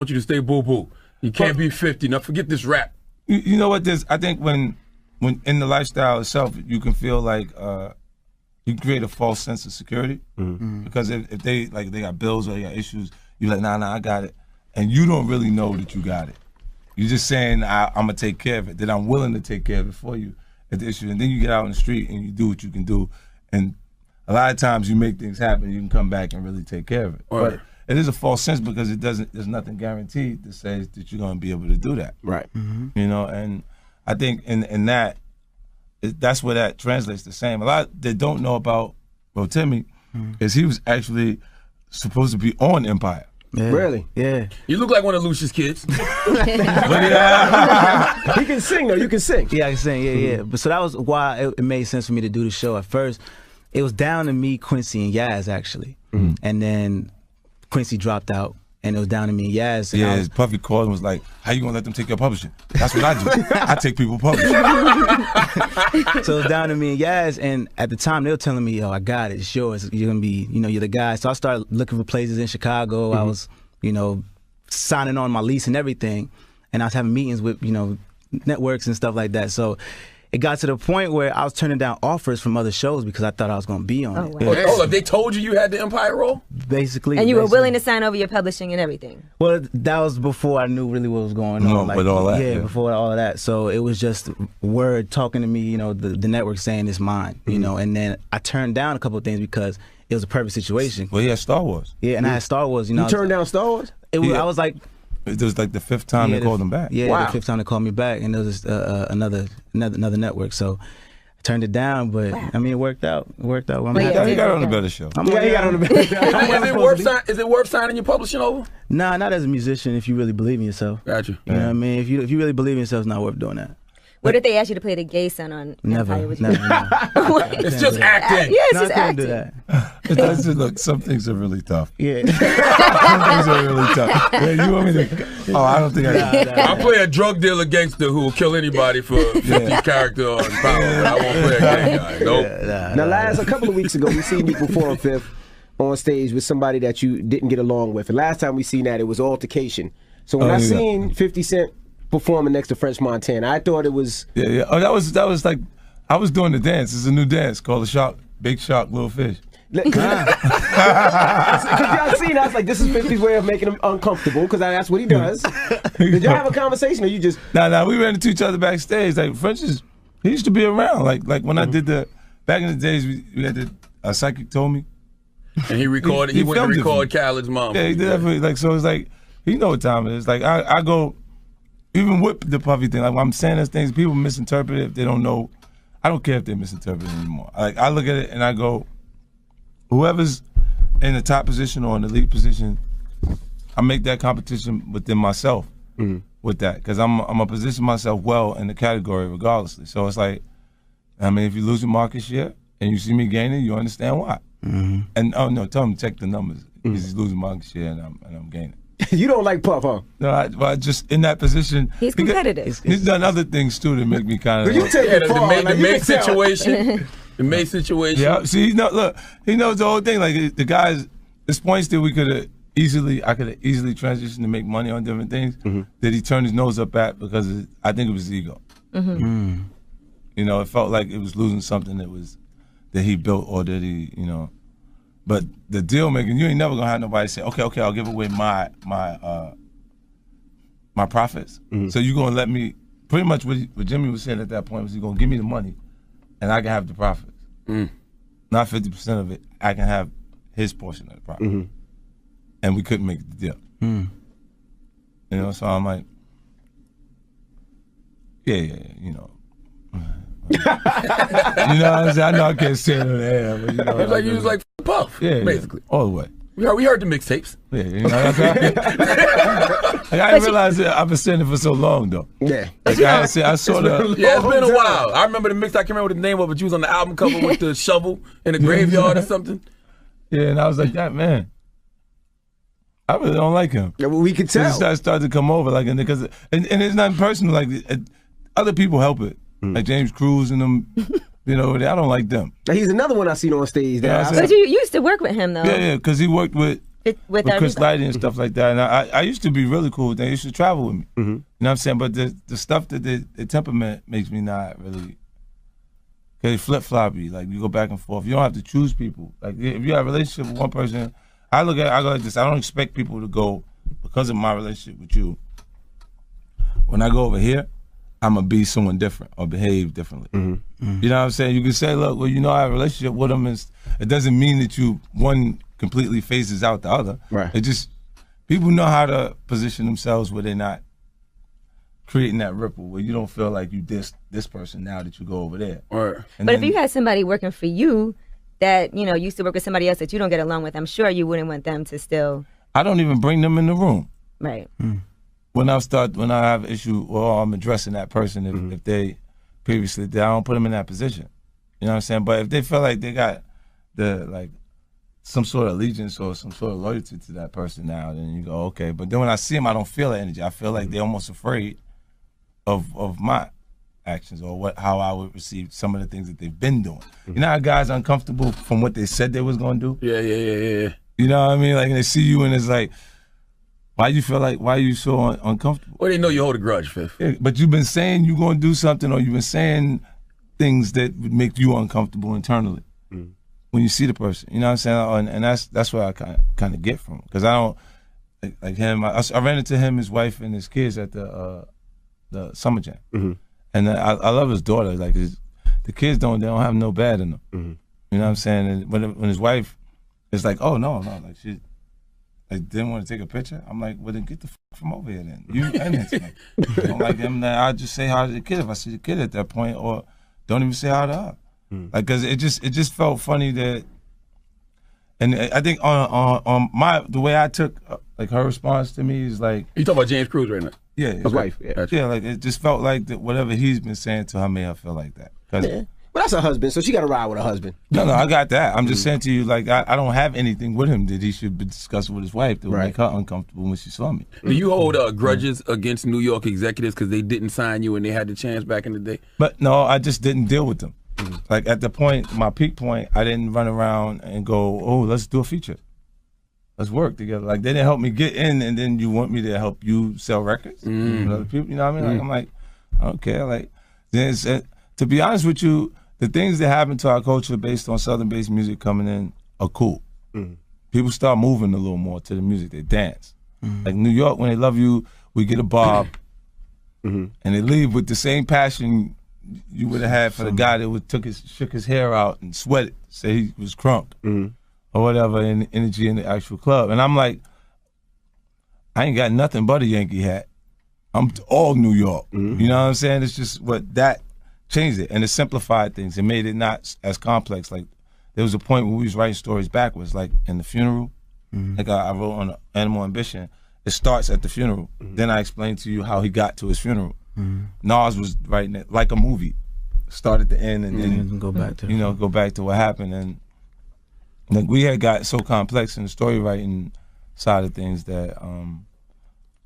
want you to stay boo-boo. You can't be 50. Now forget this rap. You know what? I think when in the lifestyle itself, you can feel like you create a false sense of security because if they got bills or they got issues, you're like, nah, I got it, and you don't really know that you got it. You're just saying I'm gonna take care of it. That I'm willing to take care of it for you at the issue, and then you get out in the street and you do what you can do, and a lot of times you make things happen. You can come back and really take care of it. Right. But it is a false sense because there's nothing guaranteed that says that you're gonna be able to do that. Right. You know, and I think in that's where that translates the same. A lot they don't know about Rotimi is he was actually supposed to be on Empire. Yeah. Really? Yeah. You look like one of Lucius kids. He can sing though. You can sing. Yeah, I can sing. Yeah. But so that was why it made sense for me to do the show. At first, it was down to me, Quincy, and Yaz actually, and then Quincy dropped out, and it was down to me and Yaz. And Yeah, Puffy called and was like, "How you gonna let them take your publishing?" That's what I do. I take people publishing. So it was down to me and Yaz, and at the time they were telling me, "Yo, I got it. It's yours. You're gonna be, you're the guy." So I started looking for places in Chicago. I was, signing on my lease and everything, and I was having meetings with, networks and stuff like that. So it got to the point where I was turning down offers from other shows because I thought I was gonna be on it. Wow. Hey, hold up, they told you had the Empire role? Basically. And you were willing to sign over your publishing and everything. Well, that was before I knew really what was going on. With all that. Yeah, before all of that. So it was just word talking to me, the network saying it's mine, and then I turned down a couple of things because it was a perfect situation. Well, he had Star Wars. Yeah, and I had Star Wars, You turned down Star Wars? I was like... It was like the fifth time they called him back. Yeah, Wow. the fifth time they called me back, and there was another network, so I turned it down, but I mean, it worked out. I'm Well, happy. yeah, He got on a better show. I'm He got on the back. Is it worth signing your publishing over? Nah, not as a musician if you really believe in yourself. Gotcha. You know what I mean? If you really believe in yourself, it's not worth doing that. What if they asked you to play the gay son on Never, Empire? Would you never. It's just acting. Yeah, it's No, I just couldn't do acting. that. Look, some things are really tough. Yeah. Some things are really tough. Yeah, you want me to? Oh, I don't think I can. I play a drug dealer gangster who will kill anybody for 50's character on Power, but I won't play a gay guy. Nope. Now, a couple of weeks ago, we seen you perform Fifth on stage with somebody that you didn't get along with. And last time we seen that, it was altercation. So when I seen 50 Cent performing next to French Montana, I thought it was... Yeah. Oh, that was like, I was doing the dance. It's a new dance called the Shark, Big Shark, Little Fish. Because y'all seen, I was like, this is 50's way of making him uncomfortable, because that's what he does. Did y'all have a conversation, or you just... Nah, we ran into each other backstage. Like, French he used to be around. Like when I did back in the days, we had a psychic told me. And he recorded, he went to filmed it record for me. Khaled's mom. Yeah, he did that for me. Like, so it's like, he know what time it is. Like, I go, even with the Puffy thing, like when I'm saying those things, people misinterpret it if they don't know. I don't care if they misinterpret it anymore. Like, I look at it and I go, whoever's in the top position or in the lead position, I make that competition within myself with that. Because I'm going to position myself well in the category regardlessly. So it's like, I mean, if you're losing market share and you see me gaining, you understand why. And, oh no, tell him to check the numbers. He's losing market share and I'm gaining. You don't like Puff, huh? No, I just in that position. He's competitive. He's done other things too to make me kind of. You take it far. The May situation. The May situation. Yeah, see, look, he knows the whole thing. Like the guys, there's points that I could have easily transitioned to make money on different things that he turned his nose up at because I think it was ego. You know, it felt like it was losing something that he built or that he, But the deal making, you ain't never gonna have nobody say, okay, I'll give away my profits. So you gonna let me, pretty much what Jimmy was saying at that point was he gonna give me the money and I can have the profits. Not 50% of it, I can have his portion of the profit. And we couldn't make the deal. So I'm like, yeah. You know what I'm saying? I know I can't say it on the air, but It was like you was like Puff, basically. All the way. We heard the mixtapes. Yeah, I didn't realize that I've been saying it for so long, though. Yeah. Like I saw the. Yeah, it's been a while. I remember the mix. I can't remember what the name of it. You was on the album cover with the shovel in the graveyard or something. Yeah, and I was like, that man. I really don't like him. Yeah, well, we could tell. I started to come over, like, and it's not personal. Like, other people help it, like James Cruz and them. I don't like them. Now, he's another one I seen on stage. But you used to work with him, though. Yeah, because he worked with with Chris everybody. Lighty and stuff like that. And I used to be really cool with them. They used to travel with me. You know what I'm saying? But the stuff that the temperament makes me not really. They flip-floppy. Like, you go back and forth. You don't have to choose people. Like, if you have a relationship with one person, I go like this. I don't expect people to go, because of my relationship with you, when I go over here, I'm going to be someone different or behave differently. You know what I'm saying? You can say, look, well, you know, I have a relationship with them. It doesn't mean that one completely phases out the other. Right. It just, people know how to position themselves where they're not creating that ripple, where you don't feel like you diss this person now that you go over there. Right. And But if then- you had somebody working for you that, you know, used to work with somebody else that you don't get along with, I'm sure you wouldn't want them to still, I don't even bring them in the room. right. When I have issue, well, I'm addressing that person if they previously did, I don't put them in that position. You know what I'm saying? But if they feel like they got some sort of allegiance or some sort of loyalty to that person now, then you go, okay. But then when I see them, I don't feel that energy. I feel like they're almost afraid of my actions or how I would receive some of the things that they've been doing. You know how guys are uncomfortable from what they said they was gonna do? Yeah. You know what I mean? Like, they see you and it's like, why are you so uncomfortable? Well, they know you hold a grudge, Fifth. Yeah, but you've been saying you're gonna do something, or you've been saying things that would make you uncomfortable internally when you see the person. You know what I'm saying? And that's what I kind of get from him. Because I don't like him. I ran into him, his wife, and his kids at the Summer Jam, and I love his daughter. Like, the kids don't have no bad in them. You know what I'm saying? And when his wife is like, oh no, like she. I didn't want to take a picture. I'm like, well, then get the from over here then. You and his like, I'm like, I'll just say hi to the kid if I see the kid at that point, or don't even say hi to her. Like, cause it just felt funny that, and I think on the way I took like her response to me is like, You talking about James Cruz right now? yeah, His wife. Yeah. like it just felt like that whatever he's been saying to her made her feel like that. 'Cause But that's her husband, so she got to ride with her husband. No, I got that. I'm just saying to you, like, I don't have anything with him that he should be discussing with his wife that would make her uncomfortable when she saw me. Do you hold grudges against New York executives because they didn't sign you and they had the chance back in the day? But no, I just didn't deal with them. Like, at the point, my peak point, I didn't run around and go, oh, let's do a feature. Let's work together. Like, they didn't help me get in, and then you want me to help you sell records with other people. You know what I mean? Like, I'm like, I don't care. Like, then to be honest with you, the things that happen to our culture based on Southern-based music coming in are cool. People start moving a little more to the music. They dance. Like, New York, when they love you, we get a bob, and they leave with the same passion you would have had for the guy that shook his hair out and sweated, say he was crunk, or whatever, in energy in the actual club. And I'm like, I ain't got nothing but a Yankee hat. I'm all New York. You know what I'm saying? It's just what that changed it, and it simplified things. It made it not as complex. Like, there was a point where we was writing stories backwards, like in the funeral. Like I wrote on Animal Ambition, it starts at the funeral. Then I explained to you how he got to his funeral. Nas was writing it like a movie, start at the end and then go back to go back to what happened. And like, we had got so complex in the story writing side of things that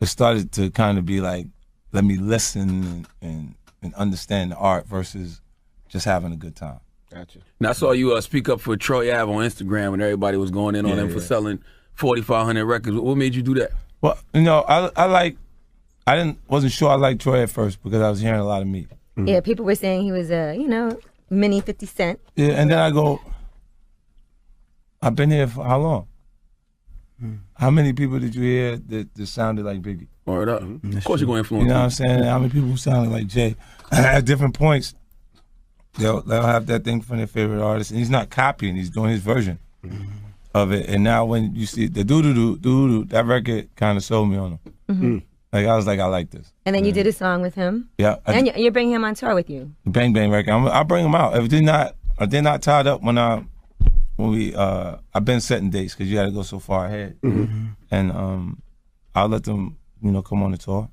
it started to kind of be like, let me listen and understand the art versus just having a good time. Gotcha. Now, I saw you speak up for Troy Ave on Instagram when everybody was going in on him for selling 4,500 records. What made you do that? Well, I wasn't sure I liked Troy at first because I was hearing a lot of me. Yeah, people were saying he was a, mini 50 Cent. Yeah, and then I go, I've been here for how long? How many people did you hear that sounded like Biggie? Word up. Of course you're going to influence You know what him. I'm saying? How many people sounded like Jay? At different points, they'll have that thing from their favorite artist, and he's not copying, he's doing his version of it. And now when you see the doo-doo-doo, that record kind of sold me on him. Like, I was like, I like this. And then you did a song with him. Yeah. And you're bringing him on tour with you. The Bang Bang record, I'll bring them out. If they're not tied up when we I've been setting dates because you got to go so far ahead, and I'll let them come on the tour.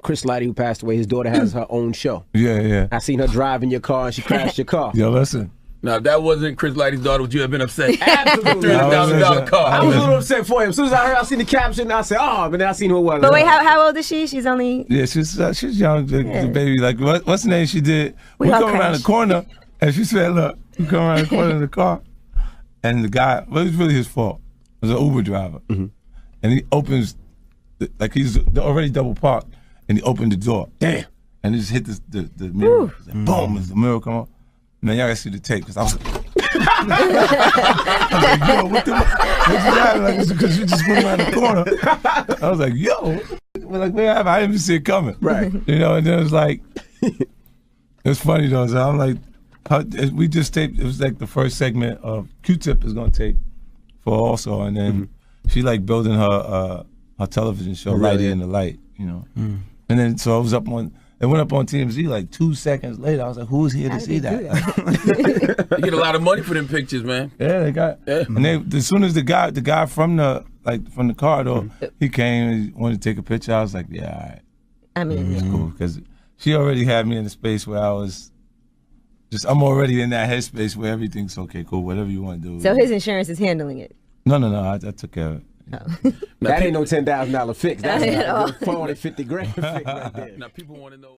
Chris Lighty, who passed away, his daughter has her own show. Yeah. I seen her driving your car and she crashed your car. Yo, listen. Now, if that wasn't Chris Lighty's daughter, would you have been upset? Absolutely. $300,000 car. I was a little upset for him. As soon as I seen the caption, I said, oh, but then I seen who it was. But wait, how old is she? She's only... Yeah, she's young, the baby. Like, what's the name she did? We all come around crashed. the corner, and she said, look, we come around the corner of the car, and the guy, well, it was really his fault. was an Uber driver, and he opens, like he's already double parked, and he opened the door. Damn. And he just hit the mirror. Like, boom, as the mirror come on. Man, y'all gotta see the tape, because I was like, yo, what you having? Like, because you just went around the corner. I was like, yo. We're like, man, I didn't even see it coming. Right. You know, and then it was like, it was funny though. So I'm like, we just taped, it was like the first segment of Q-Tip is gonna tape for also, and then she like building her television show, Lighty in the Light, you know. And then so I was up on, it went up on TMZ like 2 seconds later. I was like, who's here to see that? You get a lot of money for them pictures, man. Yeah, they got. Yeah. And they, as soon as the guy from the car though, he came and he wanted to take a picture. I was like, yeah, all right. I mean, It's cool, because she already had me in a space where I was I'm already in that headspace where everything's okay, cool, whatever you want to do. so his insurance is handling it. No, I took care of it. That ain't no $10,000 fix. That's Not at all. $450 grand fix right there. Now people want to know.